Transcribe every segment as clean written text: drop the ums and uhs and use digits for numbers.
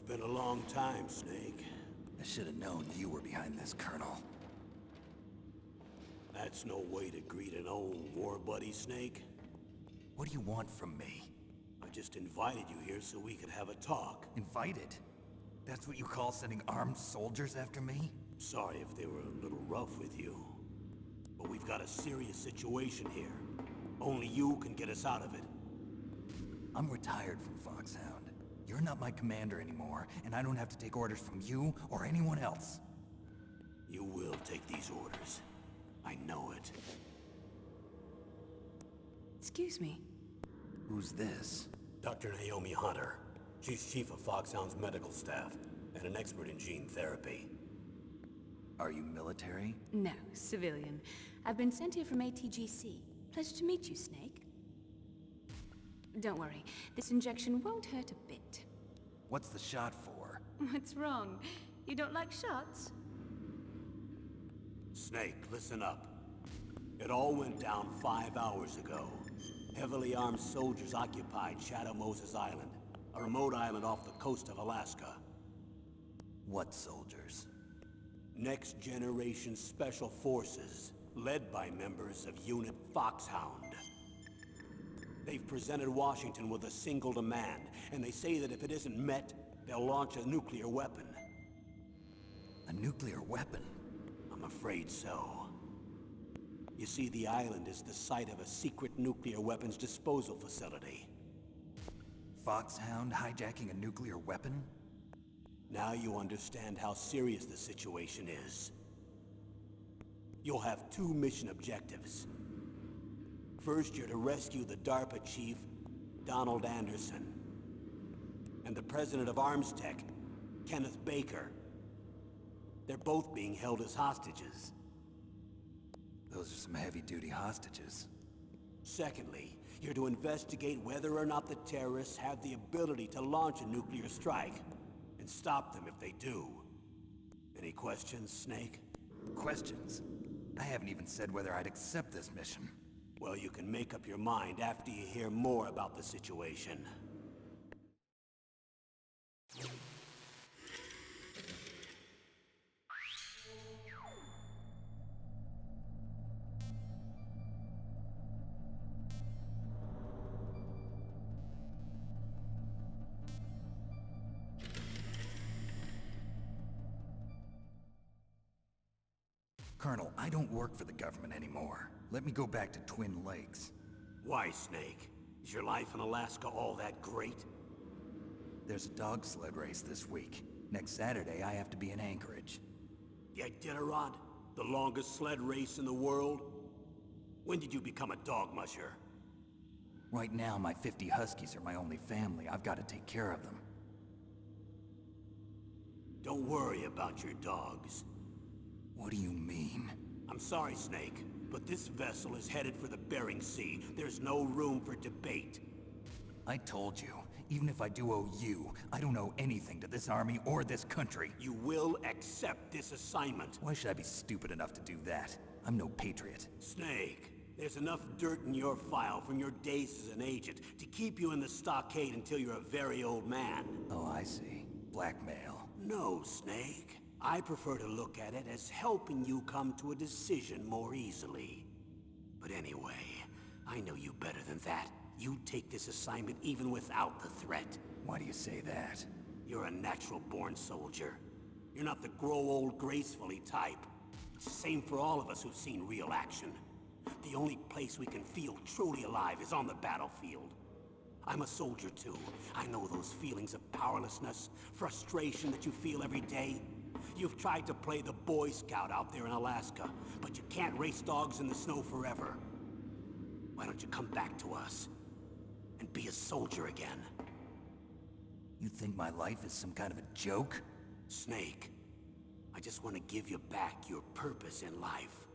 been a long time, Snake. I should have known you were behind this, Colonel. That's no way to greet an old war buddy, Snake. What do you want from me? I just invited you here so we could have a talk. Invited? That's what you call sending armed soldiers after me? Sorry if they were a little rough with you. But we've got a serious situation here. Only you can get us out of it. I'm retired from FOXHOUND. You're not my commander anymore, and I don't have to take orders from you or anyone else. You will take these orders. I know it. Excuse me. Who's this? Dr. Naomi Hunter. She's chief of FOXHOUND's medical staff, and an expert in gene therapy. Are you military? No, civilian. I've been sent here from ATGC. Pleasure to meet you, Snake. Don't worry, this injection won't hurt a bit. What's the shot for? What's wrong? You don't like shots? Snake, listen up. It all went down 5 hours ago. Heavily armed soldiers occupied Shadow Moses Island, a remote island off the coast of Alaska. What soldiers? Next Generation Special Forces, led by members of Unit FOXHOUND. They've presented Washington with a single demand, and they say that if it isn't met, they'll launch a nuclear weapon. A nuclear weapon? I'm afraid so. You see, the island is the site of a secret nuclear weapons disposal facility. FOXHOUND hijacking a nuclear weapon? Now you understand how serious the situation is. You'll have 2 mission objectives. First, you're to rescue the DARPA chief, Donald Anderson, and the president of Arms Tech, Kenneth Baker. They're both being held as hostages. Those are some heavy-duty hostages. Secondly, you're to investigate whether or not the terrorists have the ability to launch a nuclear strike, and stop them if they do. Any questions, Snake? Questions? I haven't even said whether I'd accept this mission. Well, you can make up your mind after you hear more about the situation. Colonel, I don't work for the government anymore. Let me go back to Twin Lakes. Why, Snake? Is your life in Alaska all that great? There's a dog sled race this week. Next Saturday, I have to be in Anchorage. The Iditarod? The longest sled race in the world? When did you become a dog musher? Right now, my 50 huskies are my only family. I've got to take care of them. Don't worry about your dogs. What do you mean? I'm sorry, Snake, but this vessel is headed for the Bering Sea. There's no room for debate. I told you, even if I do owe you, I don't owe anything to this army or this country. You will accept this assignment. Why should I be stupid enough to do that? I'm no patriot. Snake, there's enough dirt in your file from your days as an agent to keep you in the stockade until you're a very old man. Oh, I see. Blackmail. No, Snake. I prefer to look at it as helping you come to a decision more easily. But anyway, I know you better than that. You take this assignment even without the threat. Why do you say that? You're a natural-born soldier. You're not the grow old gracefully type. It's the same for all of us who've seen real action. The only place we can feel truly alive is on the battlefield. I'm a soldier too. I know those feelings of powerlessness, frustration that you feel every day. You've tried to play the Boy Scout out there in Alaska, but you can't race dogs in the snow forever. Why don't you come back to us and be a soldier again? You think my life is some kind of a joke? Snake, I just want to give you back your purpose in life.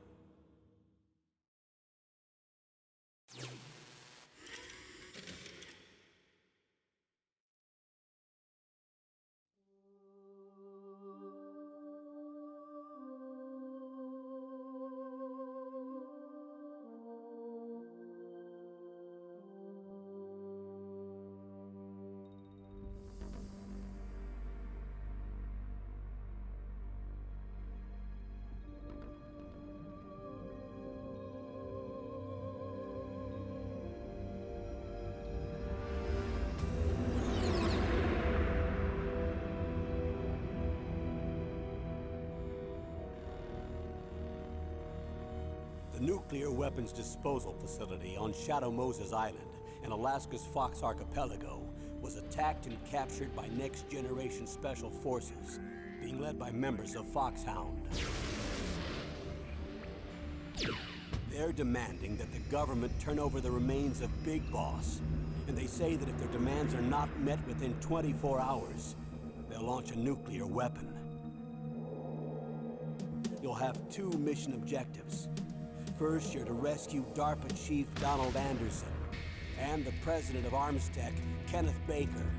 The nuclear weapons disposal facility on Shadow Moses Island in Alaska's Fox Archipelago was attacked and captured by next-generation special forces, being led by members of FOXHOUND. They're demanding that the government turn over the remains of Big Boss, and they say that if their demands are not met within 24 hours, they'll launch a nuclear weapon. You'll have two mission objectives. First, you're to rescue DARPA Chief Donald Anderson and the president of Armstech, Kenneth Baker.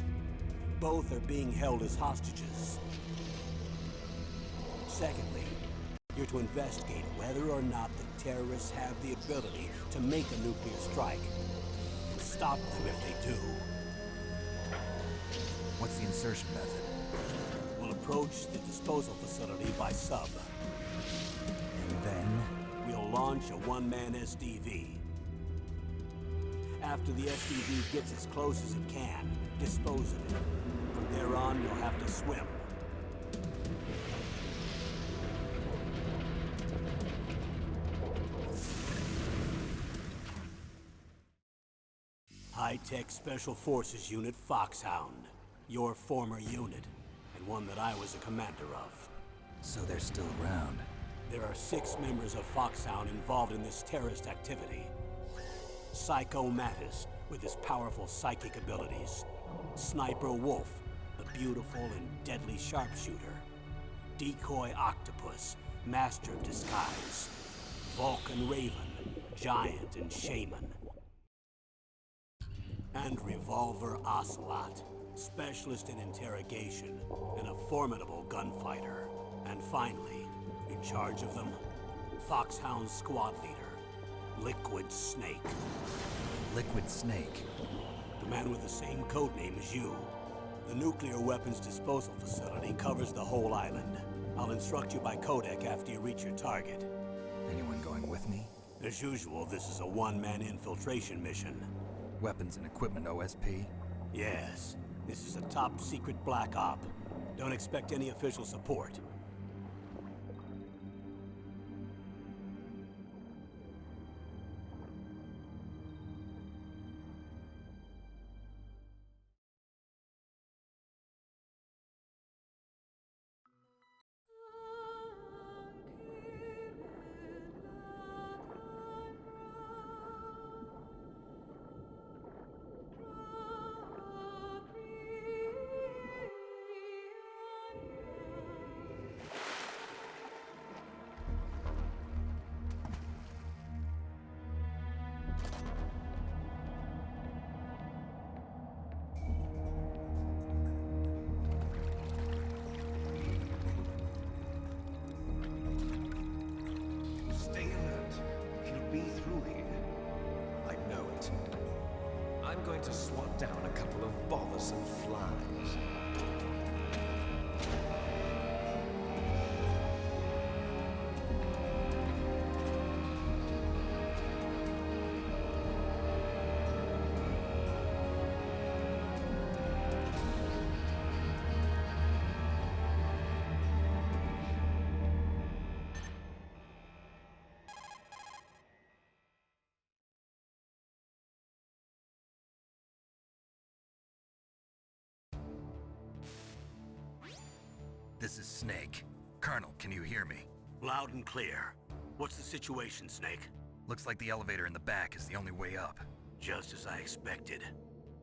Both are being held as hostages. Secondly, you're to investigate whether or not the terrorists have the ability to make a nuclear strike, and stop them if they do. What's the insertion method? We'll approach the disposal facility by sub. And then? We'll launch a one-man SDV. After the SDV gets as close as it can, dispose of it. From there on, you'll have to swim. High-Tech Special Forces Unit FOXHOUND. Your former unit, and one that I was a commander of. So they're still around. There are 6 members of FOXHOUND involved in this terrorist activity. Psycho Mattis, with his powerful psychic abilities. Sniper Wolf, the beautiful and deadly sharpshooter. Decoy Octopus, master of disguise. Vulcan Raven, giant and shaman. And Revolver Ocelot, specialist in interrogation and a formidable gunfighter. And finally, in charge of them, FOXHOUND squad leader, Liquid Snake. Liquid Snake? The man with the same codename as you. The nuclear weapons disposal facility covers the whole island. I'll instruct you by codec after you reach your target. Anyone going with me? As usual, this is a one-man infiltration mission. Weapons and equipment OSP? Yes. This is a top-secret black op. Don't expect any official support. I'm going to swat down a couple of bothersome flies. This is Snake. Colonel, can you hear me? Loud and clear. What's the situation, Snake? Looks like the elevator in the back is the only way up. Just as I expected.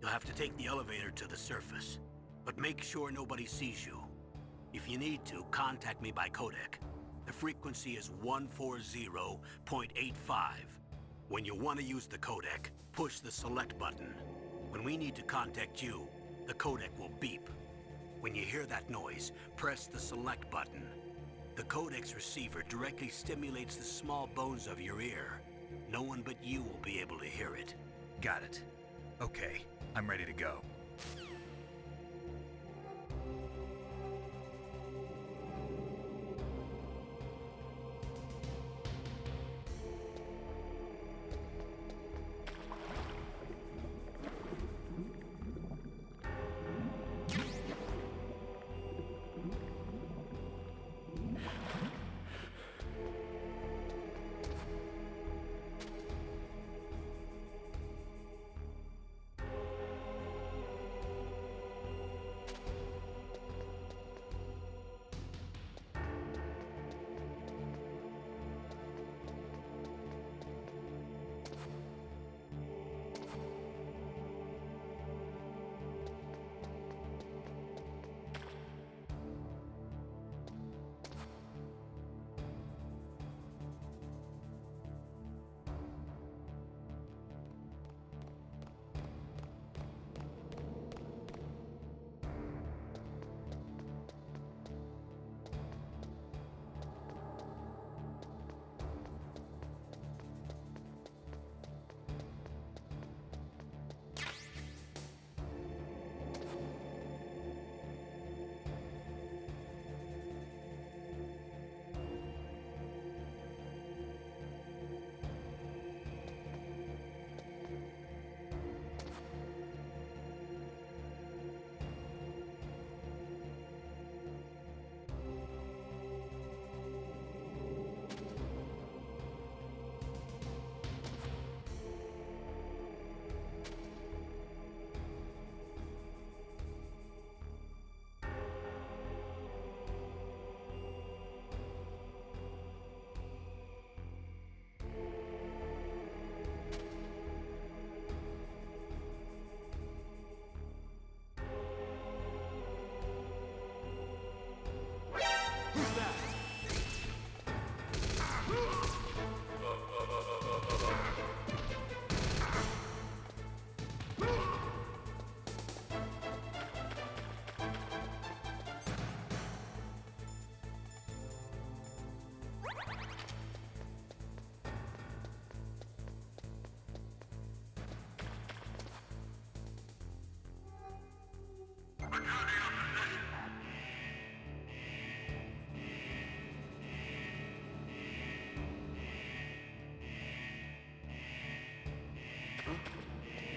You'll have to take the elevator to the surface. But make sure nobody sees you. If you need to, contact me by codec. The frequency is 140.85. When you want to use the codec, push the select button. When we need to contact you, the codec will beep. When you hear that noise, press the select button. The codec's receiver directly stimulates the small bones of your ear. No one but you will be able to hear it. Got it. Okay, I'm ready to go.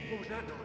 What was that noise?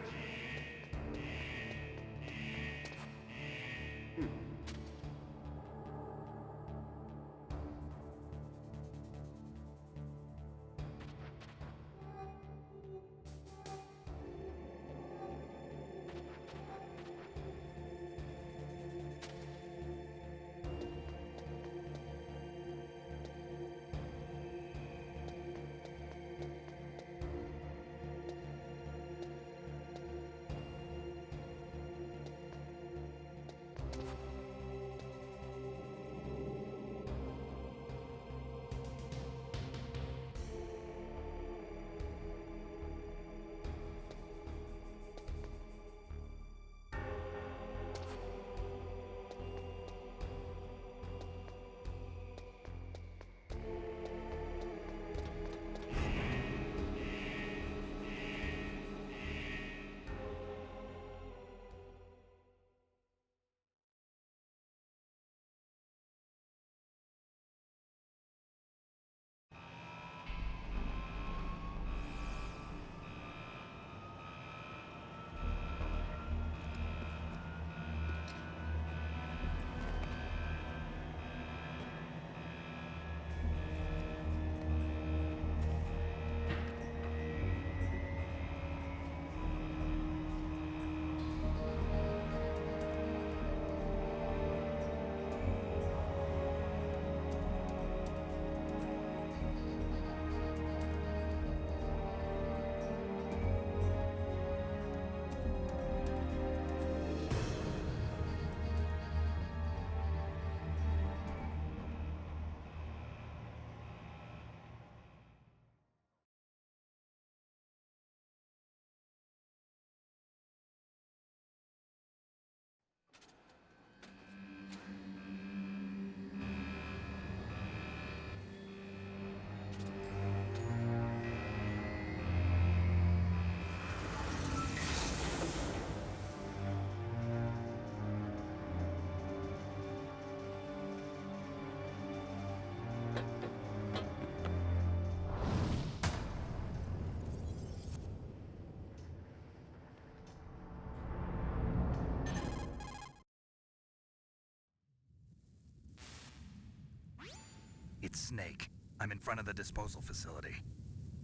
It's Snake. I'm in front of the disposal facility.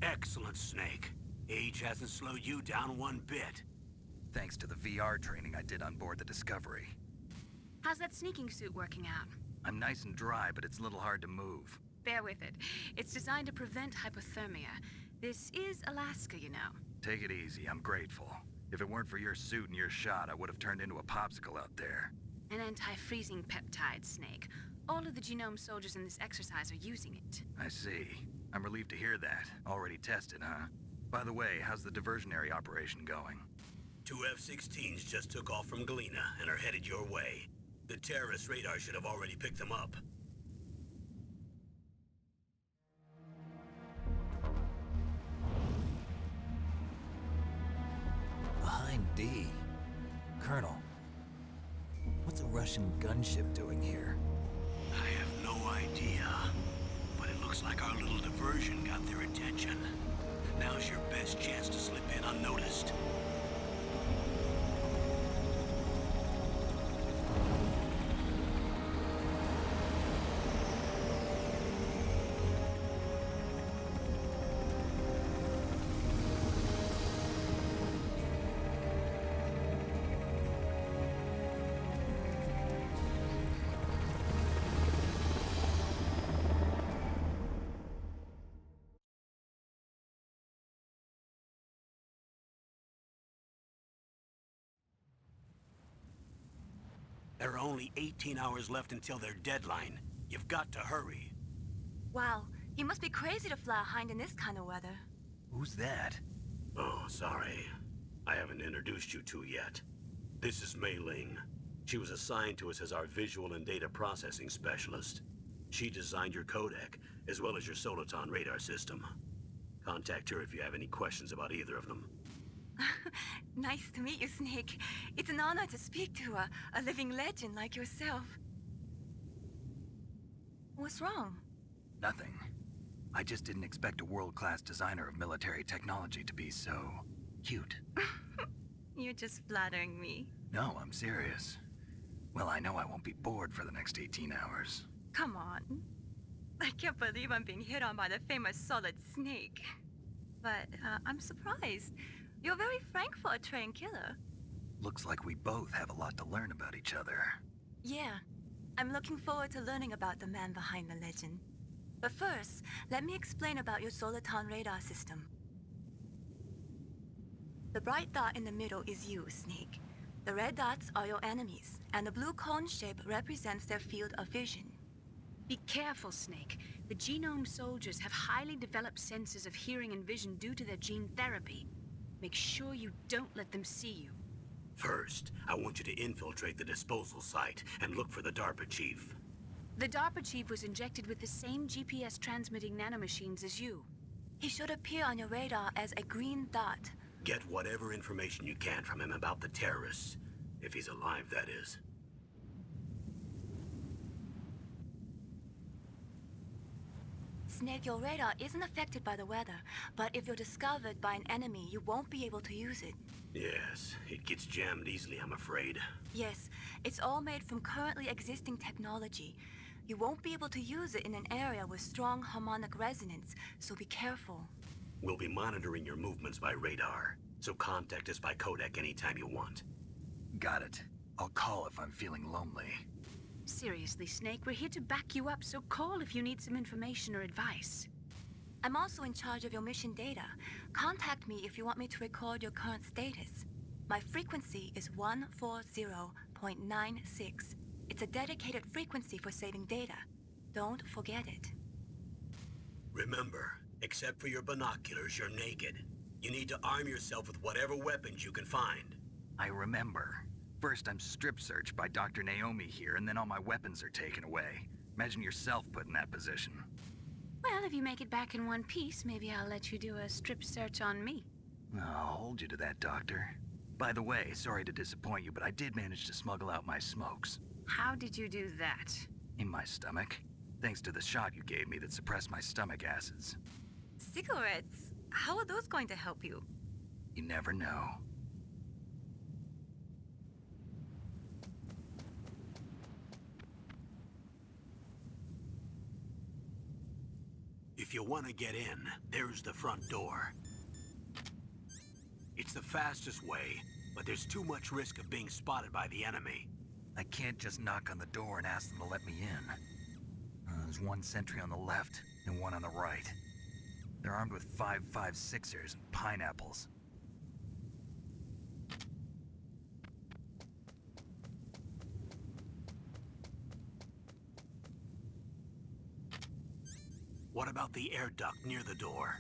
Excellent, Snake. Age hasn't slowed you down one bit. Thanks to the VR training I did on board the Discovery. How's that sneaking suit working out? I'm nice and dry, but it's a little hard to move. Bear with it. It's designed to prevent hypothermia. This is Alaska, you know. Take it easy, I'm grateful. If it weren't for your suit and your shot, I would have turned into a popsicle out there. An anti-freezing peptide, Snake. All of the genome soldiers in this exercise are using it. I see. I'm relieved to hear that. Already tested, huh? By the way, how's the diversionary operation going? 2 F-16s just took off from Galena and are headed your way. The terrorist radar should have already picked them up. Behind D. Colonel, what's a Russian gunship doing here? I have no idea, but it looks like our little diversion got their attention. Now's your best chance to slip in unnoticed. There are only 18 hours left until their deadline. You've got to hurry. Wow, you must be crazy to fly a hind in this kind of weather. Who's that? Oh, sorry. I haven't introduced you to yet. This is Mei Ling. She was assigned to us as our visual and data processing specialist. She designed your codec, as well as your Solatan radar system. Contact her if you have any questions about either of them. Nice to meet you, Snake. It's an honor to speak to a living legend like yourself. What's wrong? Nothing. I just didn't expect a world-class designer of military technology to be so... cute. You're just flattering me. No, I'm serious. Well, I know I won't be bored for the next 18 hours. Come on. I can't believe I'm being hit on by the famous Solid Snake. But I'm surprised. You're very frank for a trained killer. Looks like we both have a lot to learn about each other. Yeah. I'm looking forward to learning about the man behind the legend. But first, let me explain about your Solatan radar system. The bright dot in the middle is you, Snake. The red dots are your enemies, and the blue cone shape represents their field of vision. Be careful, Snake. The genome soldiers have highly developed senses of hearing and vision due to their gene therapy. Make sure you don't let them see you. First, I want you to infiltrate the disposal site and look for the DARPA chief. The DARPA chief was injected with the same GPS transmitting nanomachines as you. He should appear on your radar as a green dot. Get whatever information you can from him about the terrorists. If he's alive, that is. Snake, your radar isn't affected by the weather, but if you're discovered by an enemy, you won't be able to use it. Yes, it gets jammed easily, I'm afraid. Yes, it's all made from currently existing technology. You won't be able to use it in an area with strong harmonic resonance, so be careful. We'll be monitoring your movements by radar, so contact us by codec anytime you want. Got it. I'll call if I'm feeling lonely. Seriously, Snake, we're here to back you up, so call if you need some information or advice. I'm also in charge of your mission data. Contact me if you want me to record your current status. My frequency is 140.96. It's a dedicated frequency for saving data. Don't forget it. Remember, except for your binoculars, you're naked. You need to arm yourself with whatever weapons you can find. I remember. First, I'm strip-searched by Dr. Naomi here, and then all my weapons are taken away. Imagine yourself put in that position. Well, if you make it back in one piece, maybe I'll let you do a strip search on me. I'll hold you to that, Doctor. By the way, sorry to disappoint you, but I did manage to smuggle out my smokes. How did you do that? In my stomach. Thanks to the shot you gave me that suppressed my stomach acids. Cigarettes? How are those going to help you? You never know. If you want to get in, there's the front door. It's the fastest way, but there's too much risk of being spotted by the enemy. I can't just knock on the door and ask them to let me in. There's one sentry on the left and one on the right. They're armed with 5.56ers and pineapples. What about the air duct near the door?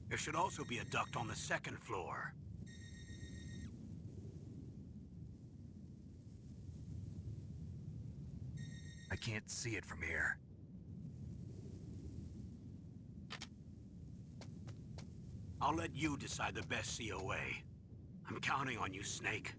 There should also be a duct on the second floor. I can't see it from here. I'll let you decide the best COA. I'm counting on you, Snake.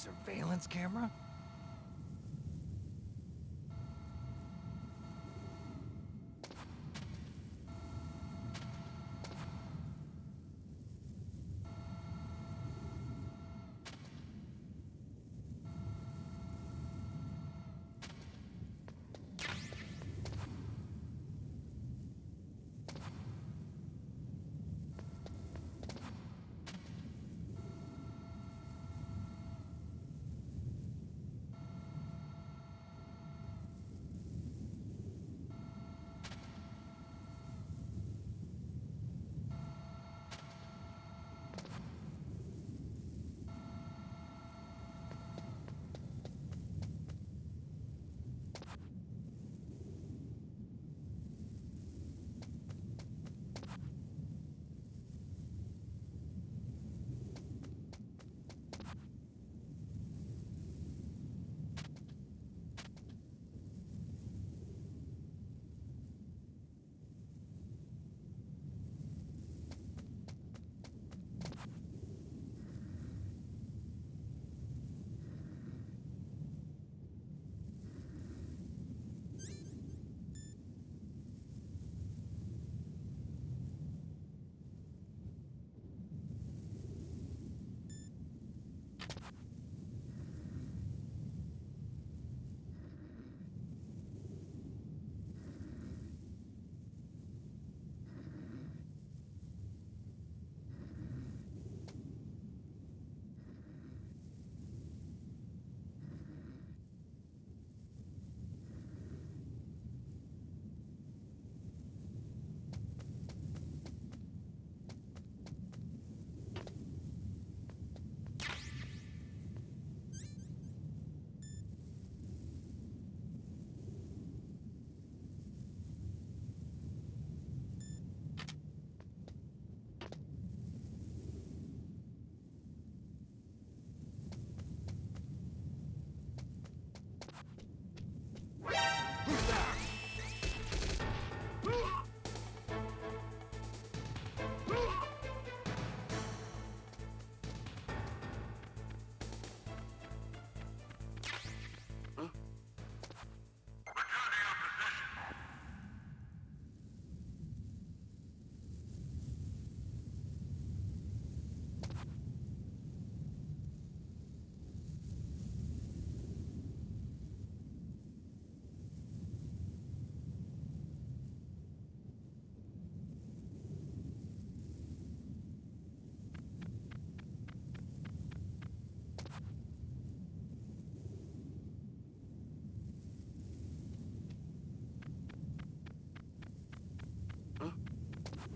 surveillance camera?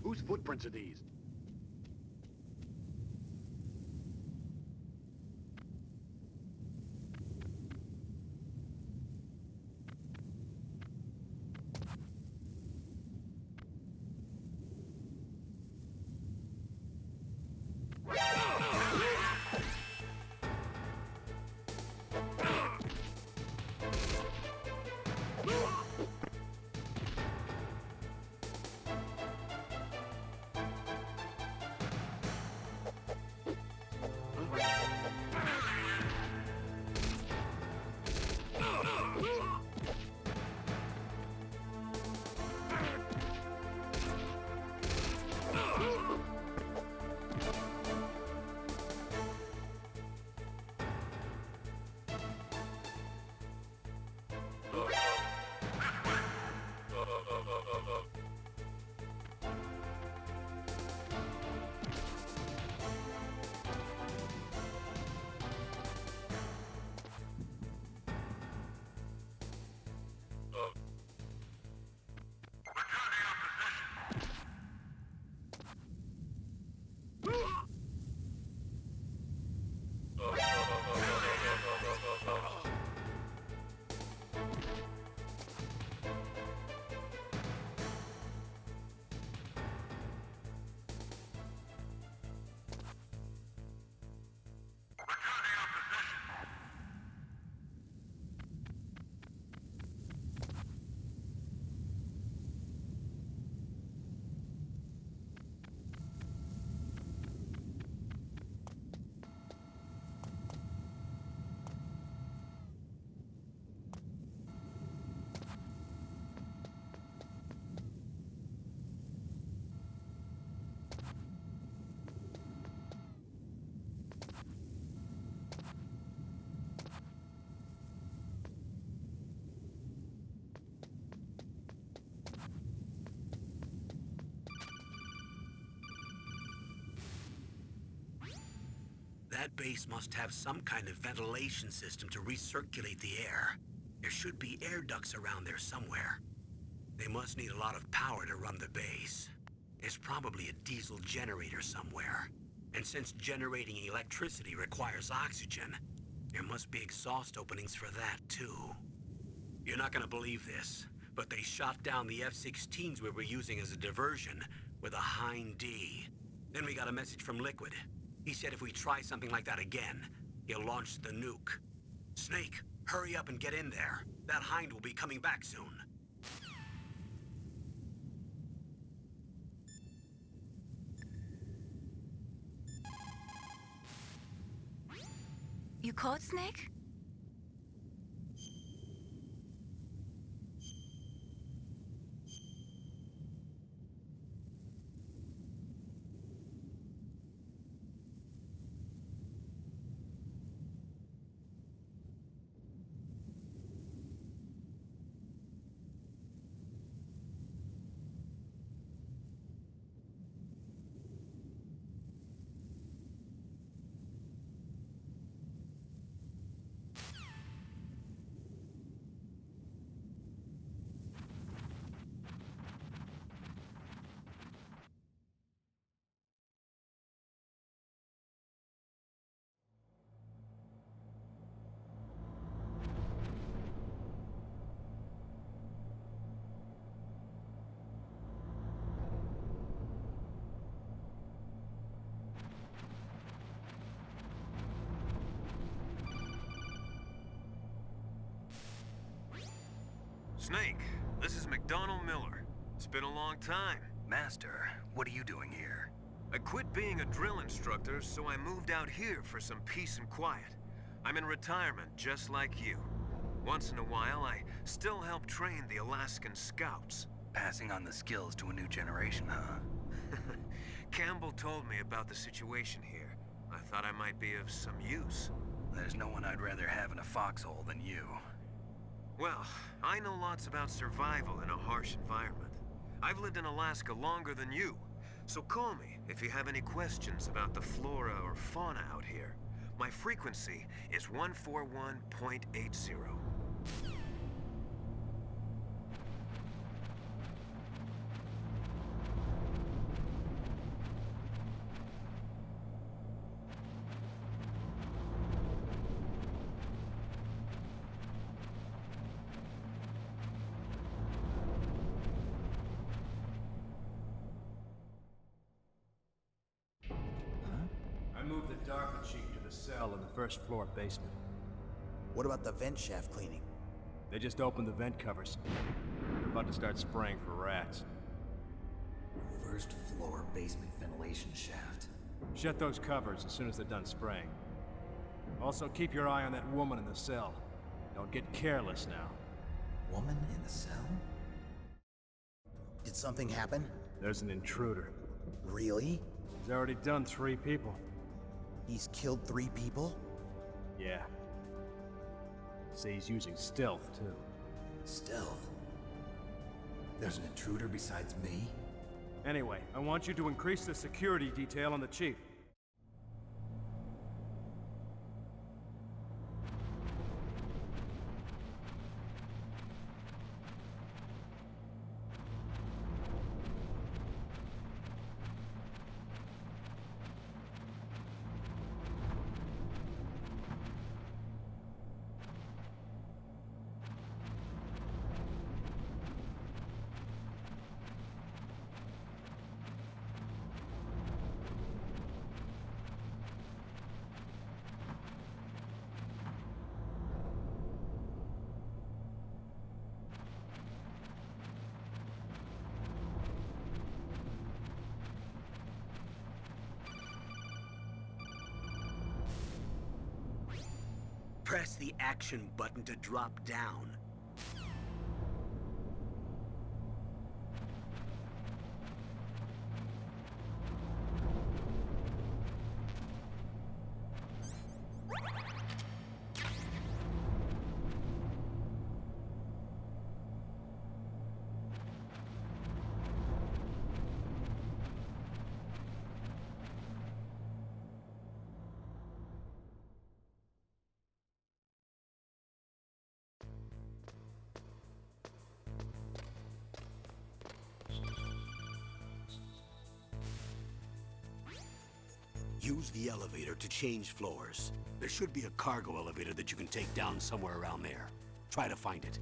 Whose footprints are these? That base must have some kind of ventilation system to recirculate the air. There should be air ducts around there somewhere. They must need a lot of power to run the base. There's probably a diesel generator somewhere. And since generating electricity requires oxygen, there must be exhaust openings for that too. You're not gonna believe this, but they shot down the F-16s we were using as a diversion with a Hind D. Then we got a message from Liquid. He said if we try something like that again, he'll launch the nuke. Snake, hurry up and get in there. That Hind will be coming back soon. You caught Snake? Snake, this is McDonald Miller. It's been a long time. Master, what are you doing here? I quit being a drill instructor, so I moved out here for some peace and quiet. I'm in retirement, just like you. Once in a while, I still help train the Alaskan Scouts. Passing on the skills to a new generation, huh? Campbell told me about the situation here. I thought I might be of some use. There's no one I'd rather have in a foxhole than you. Well, I know lots about survival in a harsh environment. I've lived in Alaska longer than you, so call me if you have any questions about the flora or fauna out here. My frequency is 141.80. I moved the Darker Chief to the cell in the first floor basement. What about the vent shaft cleaning? They just opened the vent covers. They're about to start spraying for rats. First floor basement ventilation shaft. Shut those covers as soon as they're done spraying. Also, keep your eye on that woman in the cell. Don't get careless now. Woman in the cell? Did something happen? There's an intruder. Really? He's already done 3 people. He's killed 3 people? Yeah. Say he's using stealth, too. Stealth? There's an intruder besides me? Anyway, I want you to increase the security detail on the Chief. Press the action button to drop down. Use the elevator to change floors. There should be a cargo elevator that you can take down somewhere around there. Try to find it.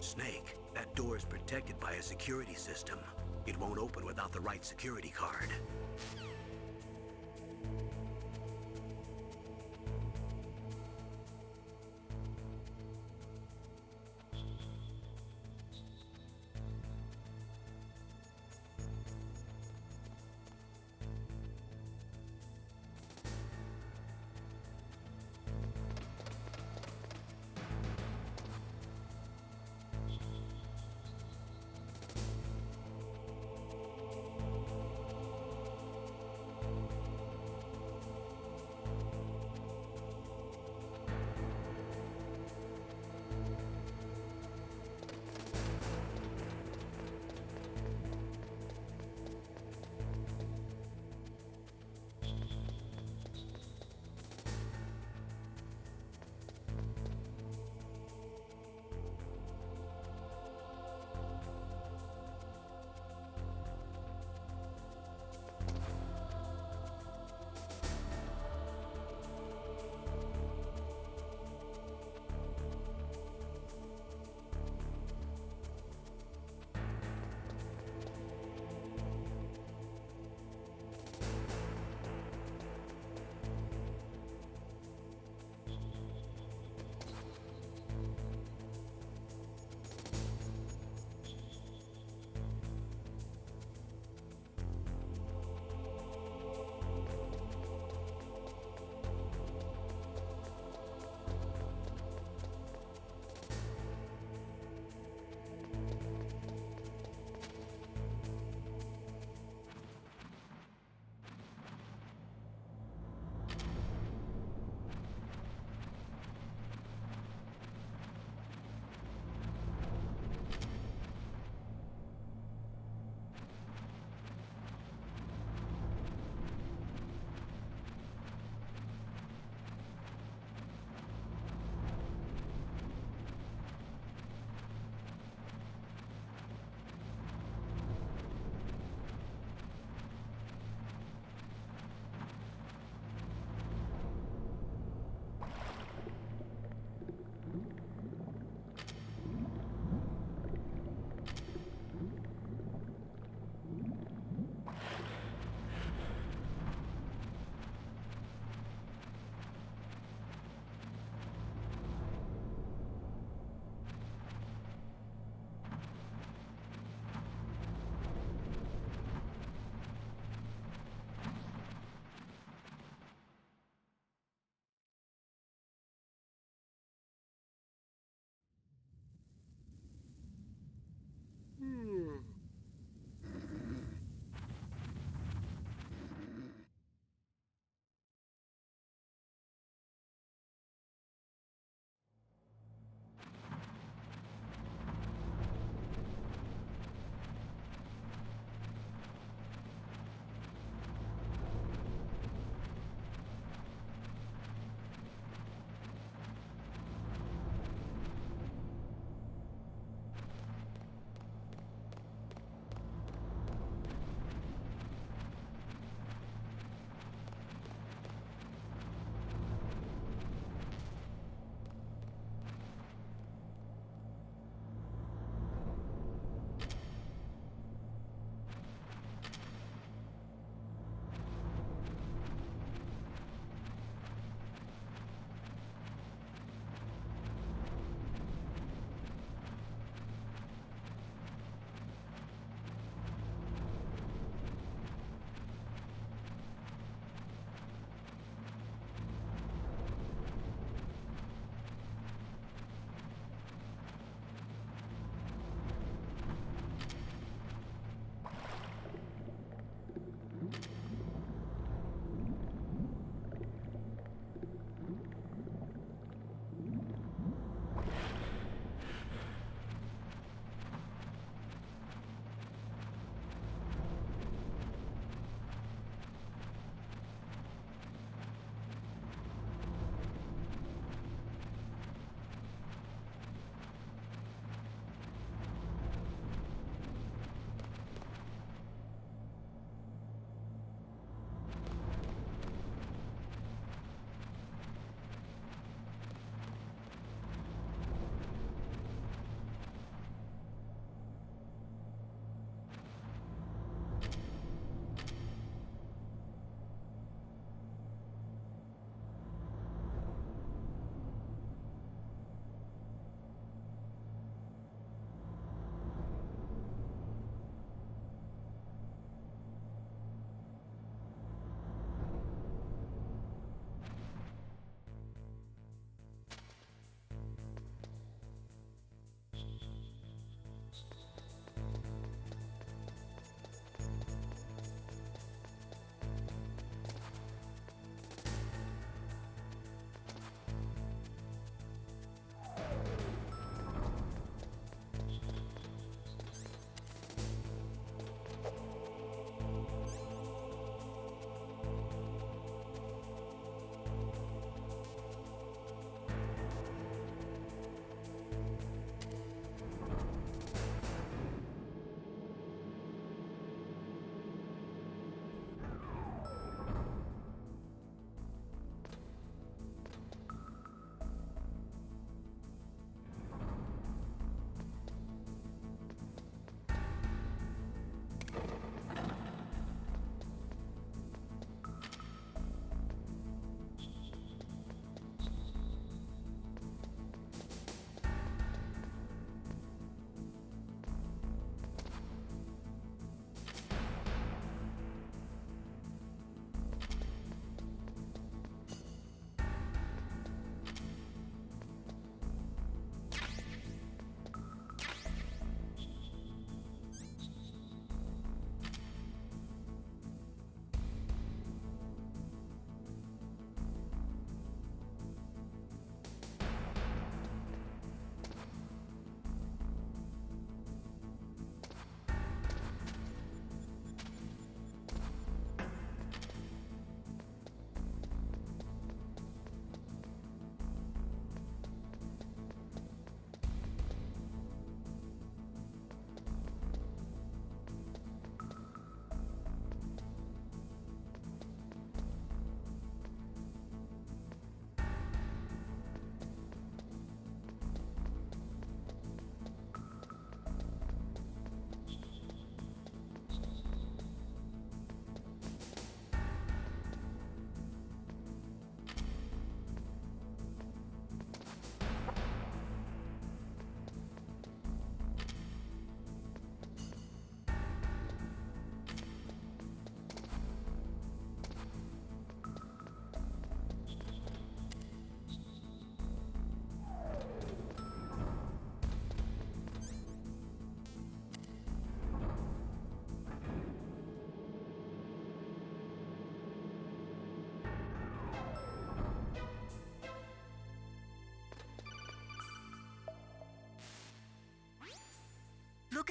Snake, that door is protected by a security system. It won't open without the right security card.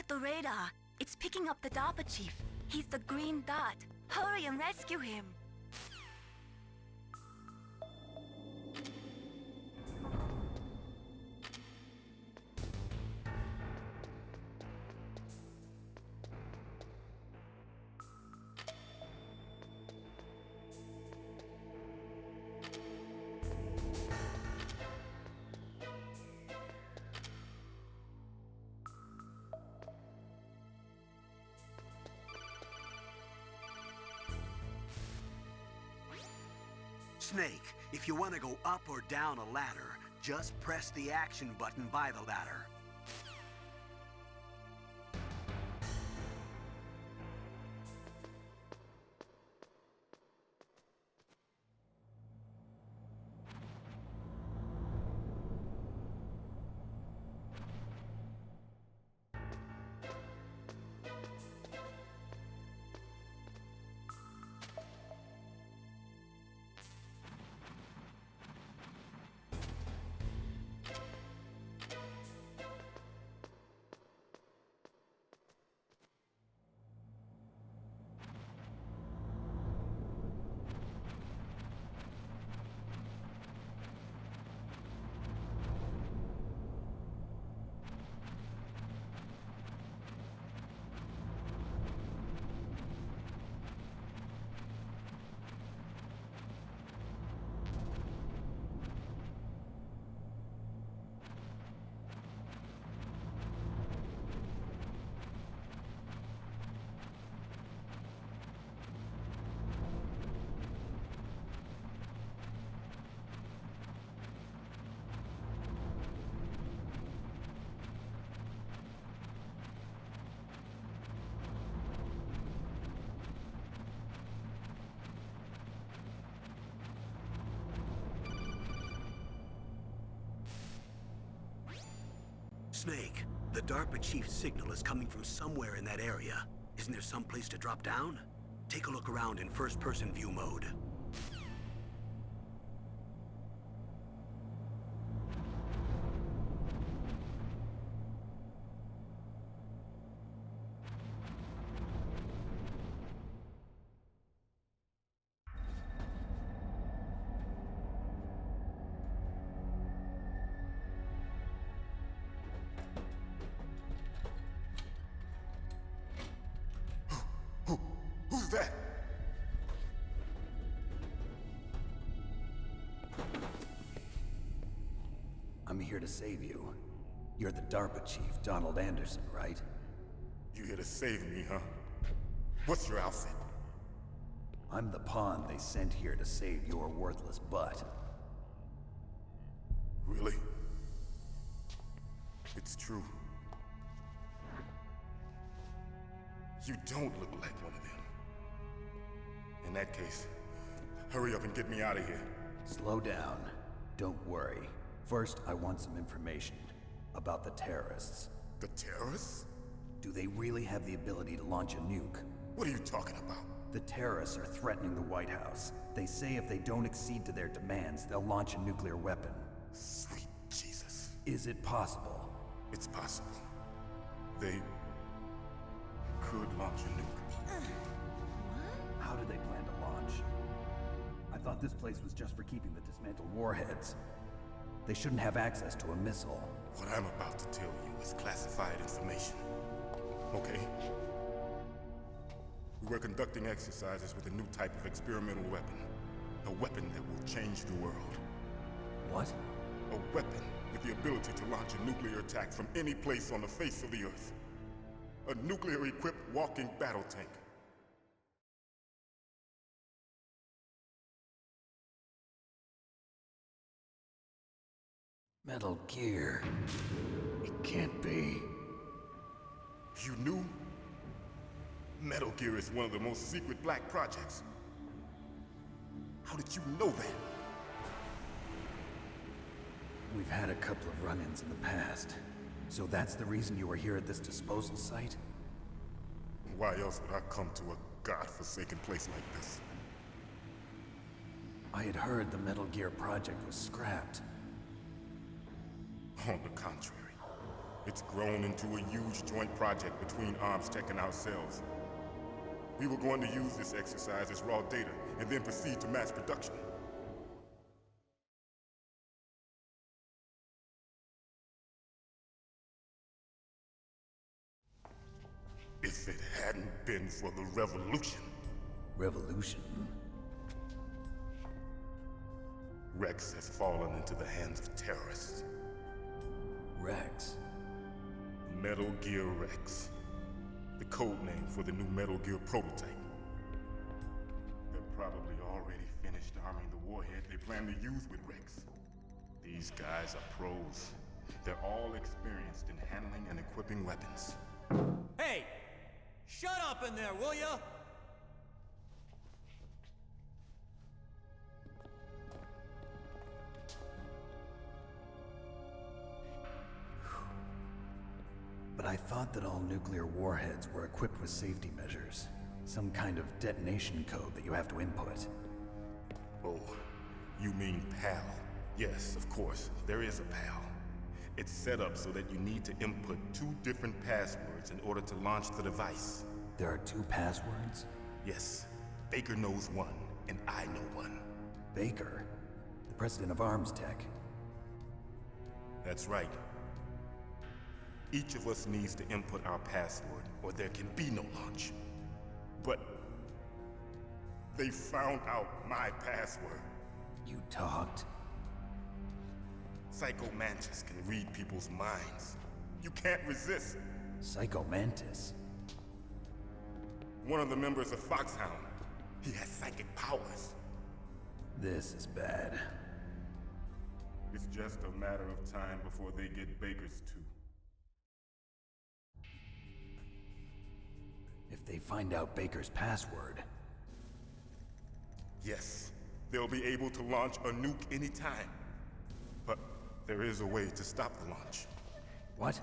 Check the radar. It's picking up the DARPA chief. He's the green dot. Hurry and rescue him. Snake, if you want to go up or down a ladder, just press the action button by the ladder. Snake, the DARPA chief's signal is coming from somewhere in that area. Isn't there some place to drop down? Take a look around in first-person view mode. Who's that? I'm here to save you. You're the DARPA chief, Donald Anderson, right? You here to save me, huh? What's your outfit? I'm the pawn they sent here to save your worthless butt. Really? It's true. You don't look like one of them. In that case, hurry up and get me out of here. Slow down. Don't worry. First, I want some information about the terrorists. The terrorists? Do they really have the ability to launch a nuke? What are you talking about? The terrorists are threatening the White House. They say if they don't accede to their demands, they'll launch a nuclear weapon. Sweet Jesus. Is it possible? It's possible. They could launch a nuke. How do they plan to launch? I thought this place was just for keeping the dismantled warheads. They shouldn't have access to a missile. What I'm about to tell you is classified information. Okay? We were conducting exercises with a new type of experimental weapon. A weapon that will change the world. What? A weapon with the ability to launch a nuclear attack from any place on the face of the Earth. A nuclear-equipped walking battle tank. Metal Gear. It can't be. You knew? Metal Gear is one of the most secret black projects. How did you know that? We've had a couple of run-ins in the past. So that's the reason you were here at this disposal site? Why else would I come to a godforsaken place like this? I had heard the Metal Gear project was scrapped. On the contrary, It's grown into a huge joint project between Arms Tech and ourselves. We were going to use this exercise as raw data and then proceed to mass production. If it hadn't been for the revolution. Revolution? Rex has fallen into the hands of terrorists. Rex? Metal Gear Rex. The code name for the new Metal Gear prototype. They're probably already finished arming the warhead they plan to use with Rex. These guys are pros. They're all experienced in handling and equipping weapons. Hey! Shut up in there, will ya? But I thought that all nuclear warheads were equipped with safety measures. Some kind of detonation code that you have to input. Oh, you mean PAL? Yes, of course, there is a PAL. It's set up so that you need to input 2 different passwords in order to launch the device. There are 2 passwords? Yes, Baker knows one, and I know one. Baker? The president of Arms Tech? That's right. Each of us needs to input our password, or there can be no launch. But they found out my password. You talked? Psycho Mantis can read people's minds. You can't resist. Psycho Mantis? One of the members of FOXHOUND. He has psychic powers. This is bad. It's just a matter of time before they get Baker's too. If they find out Baker's password... Yes, they'll be able to launch a nuke anytime. But there is a way to stop the launch. What?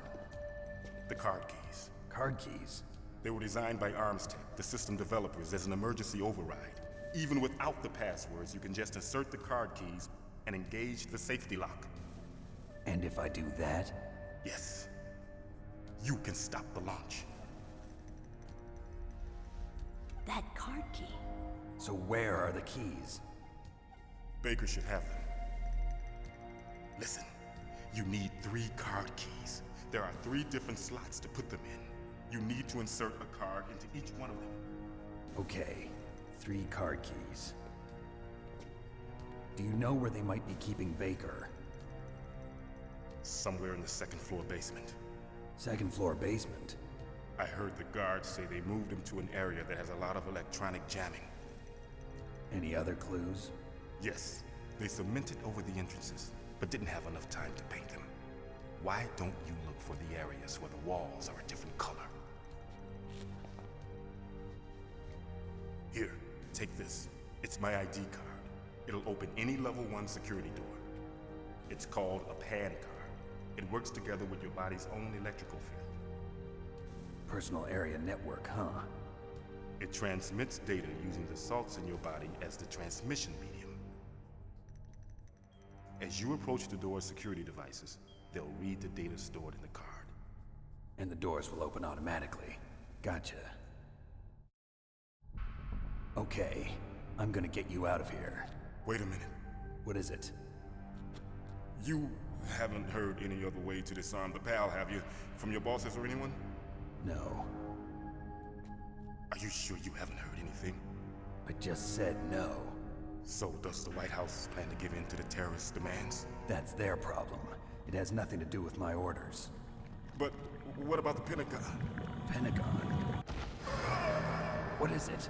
The card keys. Card keys? They were designed by Arms Tech, the system developers, as an emergency override. Even without the passwords, you can just insert the card keys and engage the safety lock. And if I do that? Yes. You can stop the launch. That card key. So where are the keys? Baker should have them. Listen, you need 3 card keys. There are 3 different slots to put them in. You need to insert a card into each one of them. Okay, 3 card keys. Do you know where they might be keeping Baker? Somewhere in the 2nd floor basement. 2nd floor basement? I heard the guards say they moved him to an area that has a lot of electronic jamming. Any other clues? Yes, they cemented over the entrances, but didn't have enough time to paint them. Why don't you look for the areas where the walls are a different color? Here, take this. It's my ID card. It'll open any level 1 security door. It's called a PAN card. It works together with your body's own electrical field. Personal area network, huh? It transmits data using the salts in your body as the transmission medium. As you approach the door's security devices, they'll read the data stored in the card. And the doors will open automatically. Gotcha. Okay, I'm gonna get you out of here. Wait a minute. What is it? You haven't heard any other way to disarm the PAL, have you? From your bosses or anyone? No. Are you sure you haven't heard anything? I just said no. So does the White House plan to give in to the terrorists' demands? That's their problem. It has nothing to do with my orders. But what about the Pentagon? Pentagon? What is it?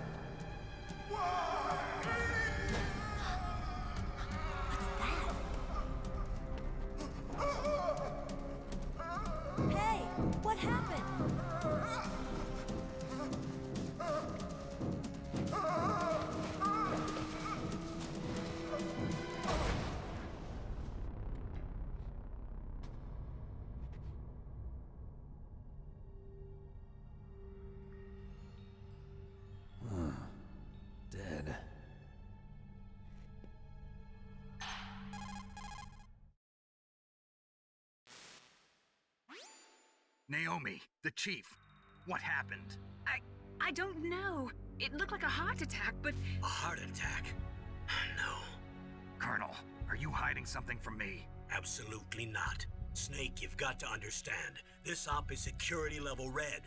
Hey, what happened? Naomi, the chief. What happened? I don't know. It looked like a heart attack, but... A heart attack? No. Colonel, are you hiding something from me? Absolutely not. Snake, you've got to understand. This op is security level red.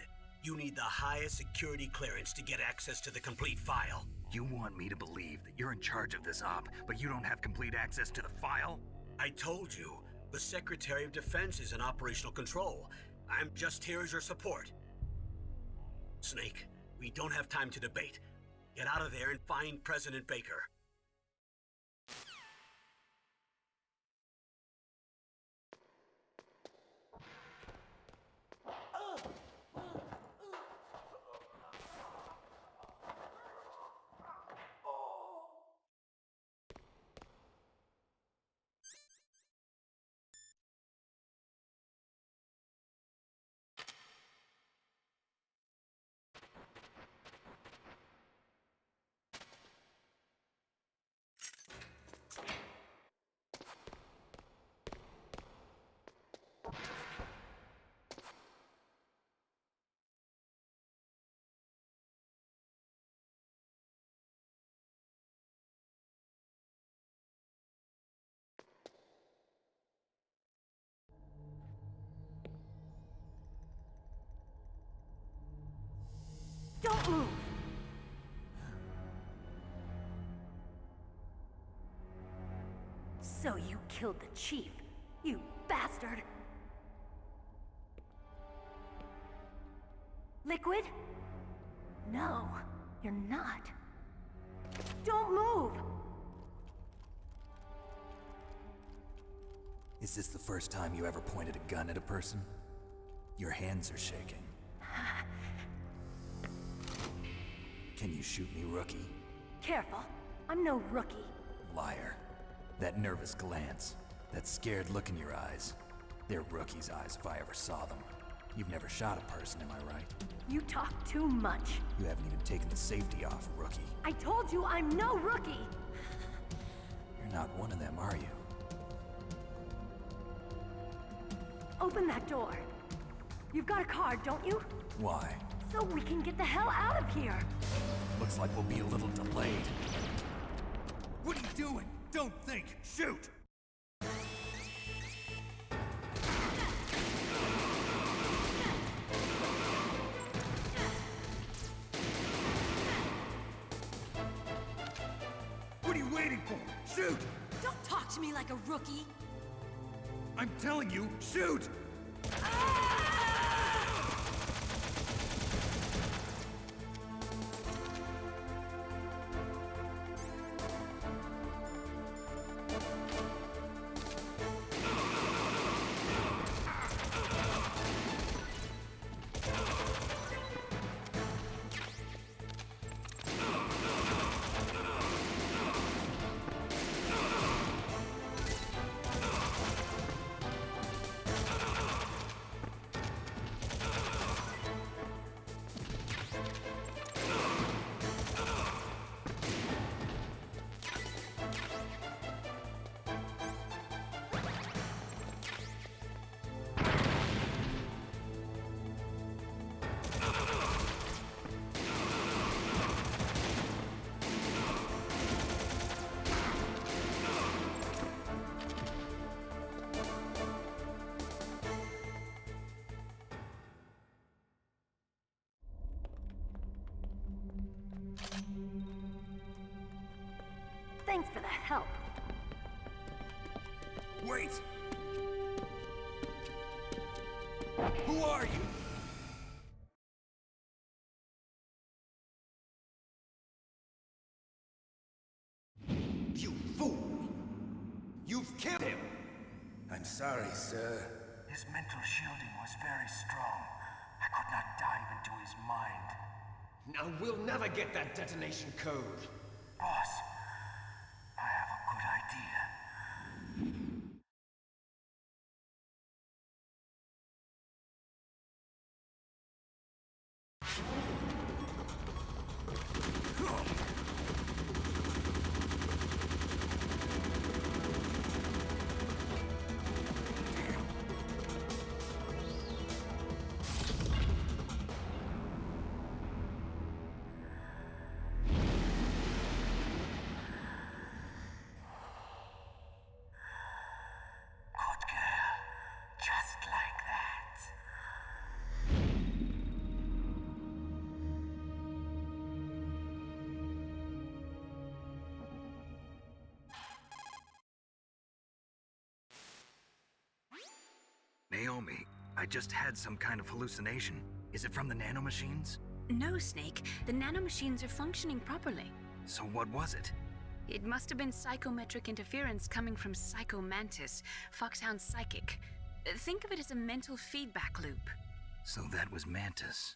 You need the highest security clearance to get access to the complete file. You want me to believe that you're in charge of this op, but you don't have complete access to the file? I told you, the Secretary of Defense is in operational control. I'm just here as your support. Snake, we don't have time to debate. Get out of there and find President Baker. Don't move! So you killed the chief, you bastard! Liquid? No, you're not. Don't move! Is this the first time you ever pointed a gun at a person? Your hands are shaking. Can you shoot me, rookie? Careful, I'm no rookie. Liar. That nervous glance, that scared look in your eyes. They're rookie's eyes if I ever saw them. You've never shot a person, am I right? You talk too much. You haven't even taken the safety off, rookie. I told you I'm no rookie! You're not one of them, are you? Open that door. You've got a card, don't you? Why? So we can get the hell out of here! Looks like we'll be a little delayed. What are you doing? Don't think! Shoot! What are you waiting for? Shoot! Don't talk to me like a rookie! I'm telling you, shoot! Thanks for the help. Wait! Who are you? You fool! You've killed him! I'm sorry, sir. His mental shielding was very strong. I could not dive into his mind. Now we'll never get that detonation code. Boss, I have a good idea. show me. I just had some kind of hallucination. Is it from the nanomachines? No, Snake. The nanomachines are functioning properly. So what was it? It must have been psychometric interference coming from Psycho Mantis, Foxhound's psychic. Think of it as a mental feedback loop. So that was Mantis.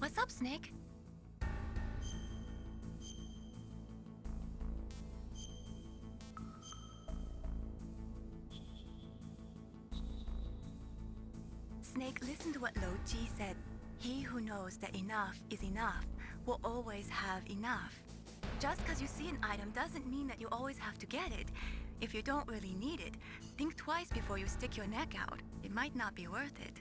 What's up, Snake? Snake, listen to what Lo Ji said. He who knows that enough is enough will always have enough. Just because you see an item doesn't mean that you always have to get it. If you don't really need it, think twice before you stick your neck out. It might not be worth it.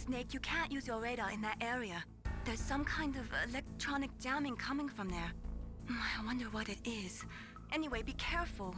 Snake, you can't use your radar in that area. There's some kind of electronic jamming coming from there. I wonder what it is. Anyway, be careful.